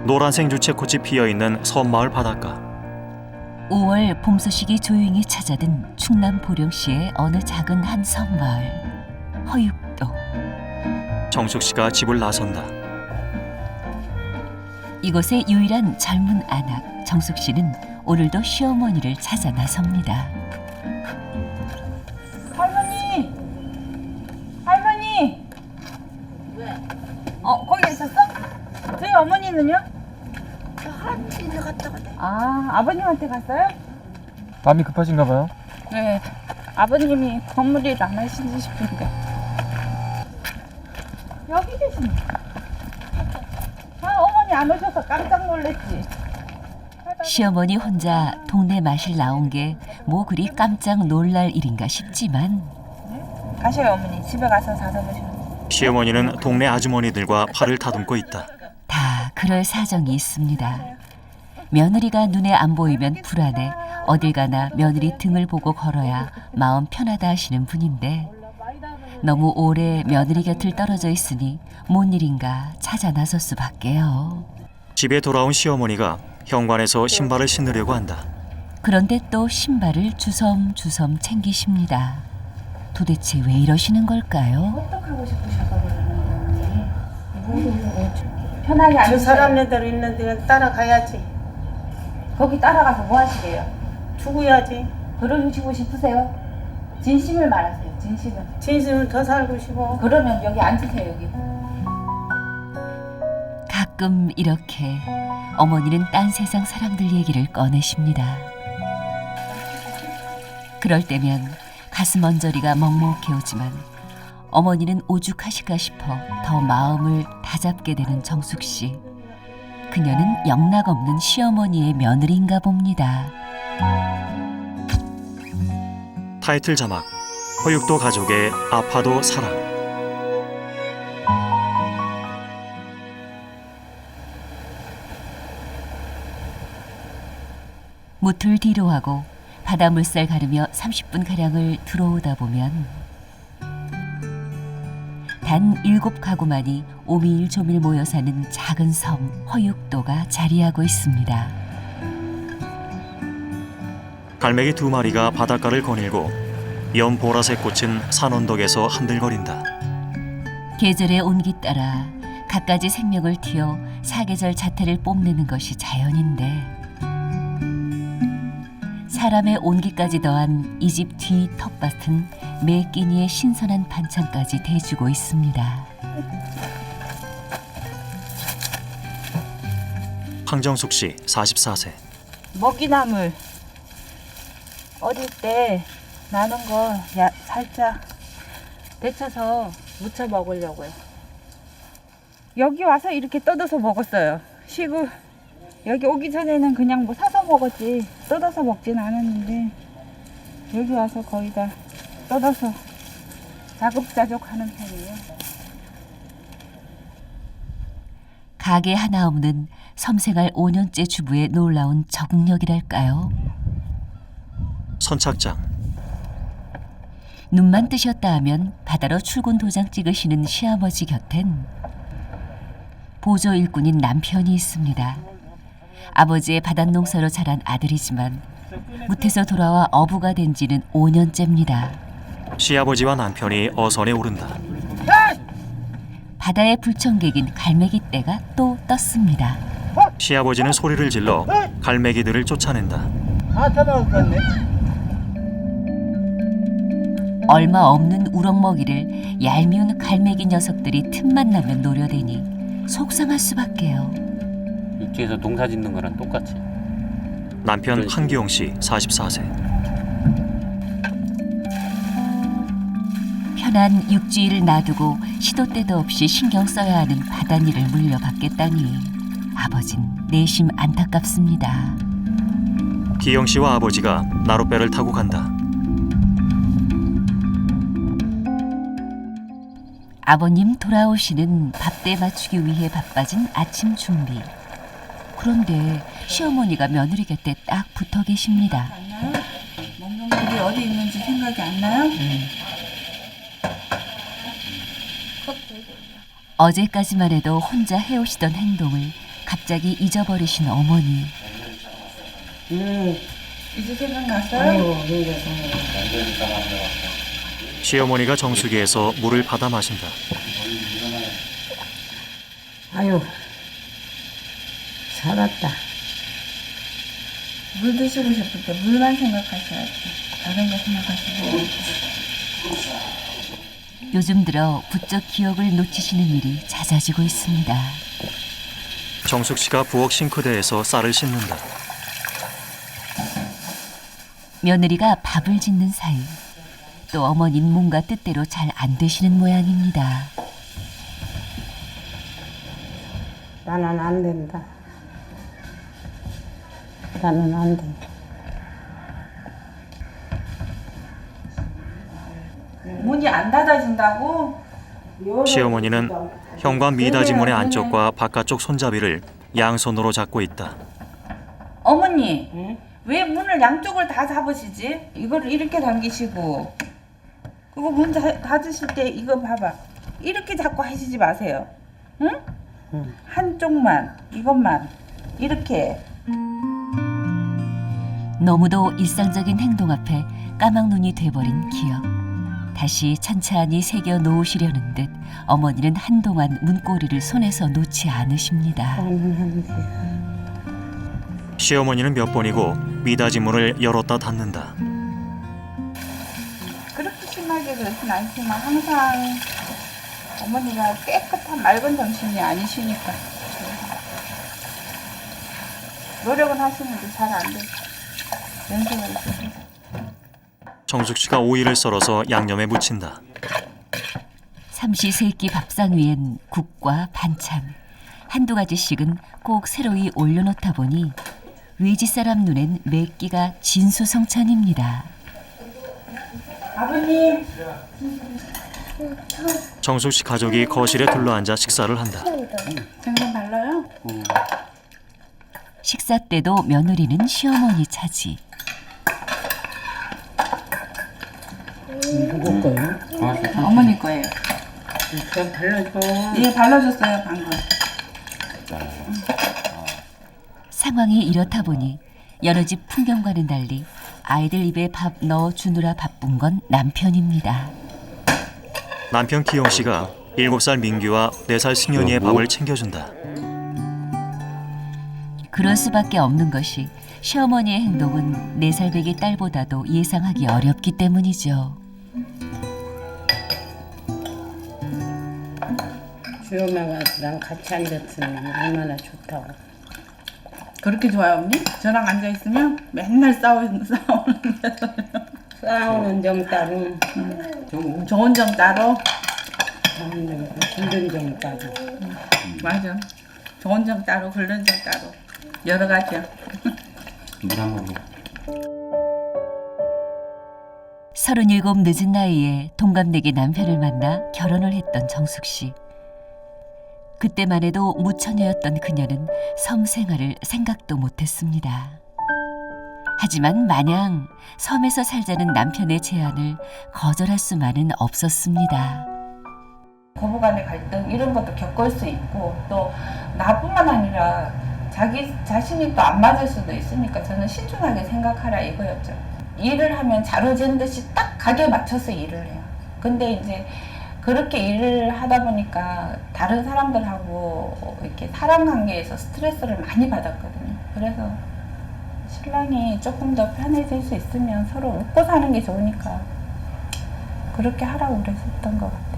노란색 유채꽃이 피어있는 섬마을 바닷가. 5월 봄 소식이 조용히 찾아든 충남 보령시의 어느 작은 한 섬마을 허육도. 정숙 씨가 집을 나선다. 이곳의 유일한 젊은 아낙 정숙 씨는 오늘도 시어머니를 찾아 나섭니다. 할머니! 할머니! 왜? 거기 있었어? 저희 어머니는요? 할아버지네 갔다 가네. 아, 아버님한테 갔어요? 마음이 급하신가 봐요. 네. 아버님이 건물일 안 하신지 싶은데. 여기 계시네. 어머니 안 오셔서 깜짝 놀랐지. 시어머니 혼자 동네 마실 나온 게 뭐 그리 깜짝 놀랄 일인가 싶지만 가셔요, 어머니. 집에 가서 사다 드시면. 시어머니는 동네 아주머니들과 팔을 다듬고 있다. 다 그럴 사정이 있습니다. 며느리가 눈에 안 보이면 불안해 어딜 가나 며느리 등을 보고 걸어야 마음 편하다 하시는 분인데 너무 오래 며느리 곁을 떨어져 있으니 뭔 일인가 찾아 나설 수밖에요. 집에 돌아온 시어머니가 현관에서 신발을 신으려고 한다. 그런데 또 신발을 주섬주섬 챙기십니다. 도대체 왜 이러시는 걸까요? 어떡하고 싶으셔서 그러는 건지. 편하게 앉으세요. 사람네들 있는데 따라가야지. 거기 따라가서 뭐 하시게요? 죽어야지. 그러시고 싶으세요? 진심을 말하세요. 진심을. 진심은 더 살고 싶어. 그러면 여기 앉으세요. 여기. 가끔 이렇게 어머니는 딴 세상 사람들 얘기를 꺼내십니다. 그럴 때면 가슴 언저리가 먹먹해 오지만 어머니는 오죽하실까 싶어 더 마음을 다잡게 되는 정숙 씨. 그녀는 영락없는 시어머니의 며느리인가 봅니다. 타이틀 자막: 허육도 가족의 아파도 사랑. 무틀 뒤로 하고 바다 물살 가르며 30분가량을 들어오다 보면 단 7가구만이 오밀조밀 모여 사는 작은 섬 허육도가 자리하고 있습니다. 갈매기 2마리가 바닷가를 거닐고 연보라색 꽃은 산 언덕에서 한들거린다. 계절의 온기 따라 갖가지 생명을 틔워 사계절 자태를 뽐내는 것이 자연인데 사람의 온기까지 더한 이 집 뒤 텃밭은 매 끼니의 신선한 반찬까지 대주고 있습니다. 황정숙 씨 44세. 먹이나물 어릴 때 나는 거 살짝 데쳐서 무쳐 먹으려고요. 여기 와서 이렇게 뜯어서 먹었어요. 시구 여기 오기 전에는 그냥 뭐 사서 먹었지 뜯어서 먹진 않았는데 여기 와서 거의 다 뜯어서 자급자족 하는 편이에요. 가게 하나 없는 섬생활 5년째 주부의 놀라운 적응력이랄까요. 선착장. 눈만 뜨셨다 하면 바다로 출근 도장 찍으시는 시아버지 곁엔 보조 일꾼인 남편이 있습니다. 아버지의 바닷농사로 자란 아들이지만 무태서 돌아와 어부가 된 지는 5년째입니다. 시아버지와 남편이 어선에 오른다. 바다의 불청객인 갈매기 떼가 또 떴습니다. 시아버지는 소리를 질러 갈매기들을 쫓아낸다. 얼마 없는 우럭먹이를 얄미운 갈매기 녀석들이 틈만 나면 노려대니 속상할 수밖에요. 입지에서 농사 짓는 거랑 똑같이. 남편 한기용 씨 44세. 편한 육지일을 놔두고 시도 때도 없이 신경 써야 하는 바닷일을 물려받겠다니 아버진 내심 안타깝습니다. 기영 씨와 아버지가 나룻배를 타고 간다. 아버님 돌아오시는 밥때 맞추기 위해 바빠진 아침 준비. 그런데 시어머니가 며느리 곁에 딱 붙어 계십니다. 안 나요? 먹는 물이 어디 있는지 생각이 안 나요? 어제까지만 해도 혼자 해오시던 행동을 갑자기 잊어버리신 어머니. 이제 생각났어요? 아이고 이제 시어머니가 정수기에서 물을 받아 마신다. 아유 살았다. 물 드시고 싶을 때 물만 생각하셔야지. 다른 거 생각하시고. 요즘 들어 부쩍 기억을 놓치시는 일이 잦아지고 있습니다. 정숙 씨가 부엌 싱크대에서 쌀을 씻는다. 며느리가 밥을 짓는 사이 또 어머니는 뭔가 뜻대로 잘 안 되시는 모양입니다. 나는 안 된다. 나는 안 돼. 문이 안 닫아진다고? 시어머니는 현관 미닫이문의 안쪽과 바깥쪽 손잡이를 양손으로 잡고 있다. 어머니, 응? 왜 문을 양쪽을 다 잡으시지? 이거를 이렇게 당기시고 그리고 문 닫으실 때 이거 봐봐. 이렇게 자꾸 하시지 마세요. 응? 응. 한쪽만, 이것만 이렇게. 너무도 일상적인 행동 앞에 까막눈이 돼버린 기억. 다시 찬찬히 새겨 놓으시려는 듯 어머니는 한동안 문고리를 손에서 놓지 않으십니다. 나는 안 돼. 시어머니는 몇 번이고 미닫이문을 열었다 닫는다. 그렇게 심하게 그러진 않지만 항상 어머니가 깨끗한 맑은 정신이 아니시니까 노력은 하시는데 잘 안 돼요. 연세가 있으셔서. 정숙 씨가 오이를 썰어서 양념에 묻힌다. 삼시세끼 밥상 위엔 국과 반찬 한두 가지씩은 꼭 새로이 올려놓다 보니 외지 사람 눈엔 몇 끼가 진수성찬입니다. 아버님, 정숙 씨 가족이 거실에 둘러앉아 식사를 한다. 정선 발라요? 식사 때도 며느리는 시어머니 차지. 누구 거요? 어머니 거예요. 좀 발라줘. 예, 발라줬어요 방금. 상황이 이렇다 보니 여러 집 풍경과는 달리 아이들 입에 밥 넣어주느라 바쁜 건 남편입니다. 남편 기영 씨가 7살 민규와 4살 승현이의 밥을 챙겨준다. 그럴 수밖에 없는 것이 시어머니의 행동은 4살 배기 딸보다도 예상하기 어렵기 때문이죠. 주엄마가 나랑 같이 앉았으면 얼마나 좋다고. 그렇게 좋아요 언니? 저랑 앉아 있으면 맨날 싸우는데 싸우는 점 따로, 좋은 점 따로. 힘든 점 따로. 맞아. 좋은 점 따로, 글른 점 따로. 여러 가지요. 물 한 모금. 37 늦은 나이에 동갑내기 남편을 만나 결혼을 했던 정숙 씨. 그때만 해도 무처녀였던 그녀는 섬 생활을 생각도 못했습니다. 하지만 마냥 섬에서 살자는 남편의 제안을 거절할 수만은 없었습니다. 고부간의 갈등 이런 것도 겪을 수 있고 또 나뿐만 아니라 자기 자신이 또 안 맞을 수도 있으니까 저는 신중하게 생각하라 이거였죠. 일을 하면 자루진 듯이 딱 가게 맞춰서 일을 해요. 근데 이제 그렇게 일을 하다 보니까 다른 사람들하고 이렇게 사람 관계에서 스트레스를 많이 받았거든요. 그래서 신랑이 조금 더 편해질 수 있으면 서로 웃고 사는 게 좋으니까 그렇게 하라고 그랬었던 것 같아요.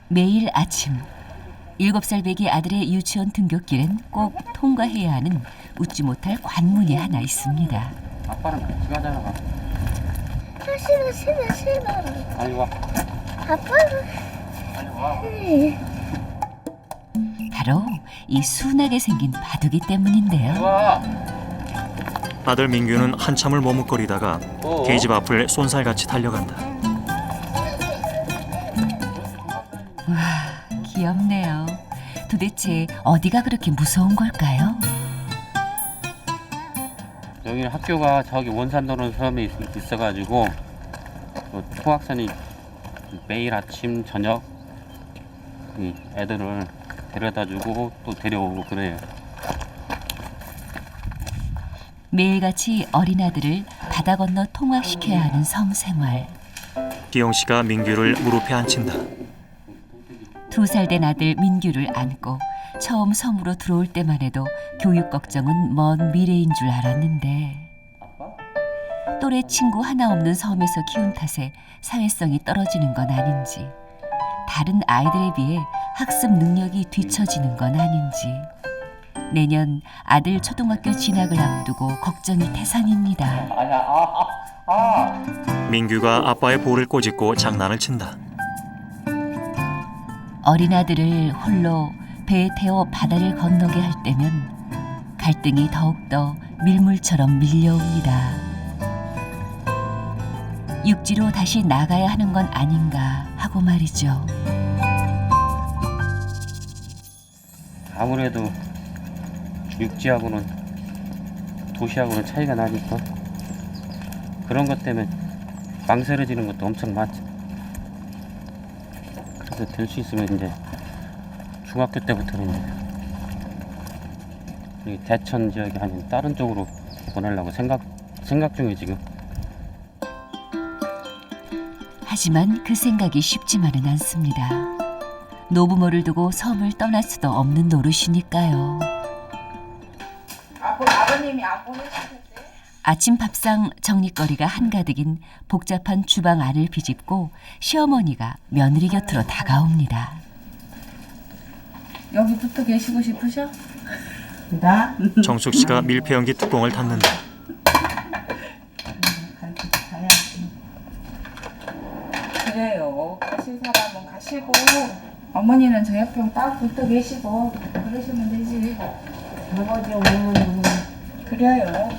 매일 아침 7살 배기 아들의 유치원 등굣길엔 꼭 통과해야 하는 웃지 못할 관문이 하나 있습니다. 아빠랑 같이 가잖아. 싫어. 빨리 와. 아빠는 바로 이 순하게 생긴 바둑이 때문인데요. 와. 아들 민규는 한참을 머뭇거리다가 계집 앞을 쏜살같이 달려간다. 와, 귀엽네요. 도대체 어디가 그렇게 무서운 걸까요? 여기는 학교가 저기 원산도로 섬에 있어가지고 또 초학생이 매일 아침 저녁 이 애들을 데려다주고 또 데려오고 그래요. 매일같이 어린아들을 바다 건너 통학시켜야 하는 섬 생활. 기영 씨가 민규를 무릎에 앉힌다. 2살 된 아들 민규를 안고 처음 섬으로 들어올 때만 해도 교육 걱정은 먼 미래인 줄 알았는데 또래 친구 하나 없는 섬에서 키운 탓에 사회성이 떨어지는 건 아닌지 다른 아이들에 비해 학습 능력이 뒤처지는 건 아닌지 내년 아들 초등학교 진학을 앞두고 걱정이 태산입니다. 민규가 아빠의 볼을 꼬집고 장난을 친다. 어린아들을 홀로 배에 태워 바다를 건너게 할 때면 갈등이 더욱더 밀물처럼 밀려옵니다. 육지로 다시 나가야 하는 건 아닌가 하고 말이죠. 아무래도 육지하고는 도시하고는 차이가 나니까 그런 것 때문에 망설여지는 것도 엄청 많죠. 그래서 될 수 있으면 이제 중학교 때부터는 이제 이 대천 지역이 아닌 다른 쪽으로 보내려고 생각 중에 지금. 하지만 그 생각이 쉽지만은 않습니다. 노부모를 두고 섬을 떠날 수도 없는 노릇이니까요. 아버님이 안 보내주셨어요? 아침 밥상 정리거리가 한가득인 복잡한 주방 안을 비집고 시어머니가 며느리 곁으로 다가옵니다. 여기 붙어 계시고 싶으셔? 나? 정숙 씨가 밀폐용기 뚜껑을 닫는다. 그래요. 가실 사람은 가시고 어머니는 저 옆에 딱 붙어 계시고 그러시면 되지. 아버지 어머니 그래요.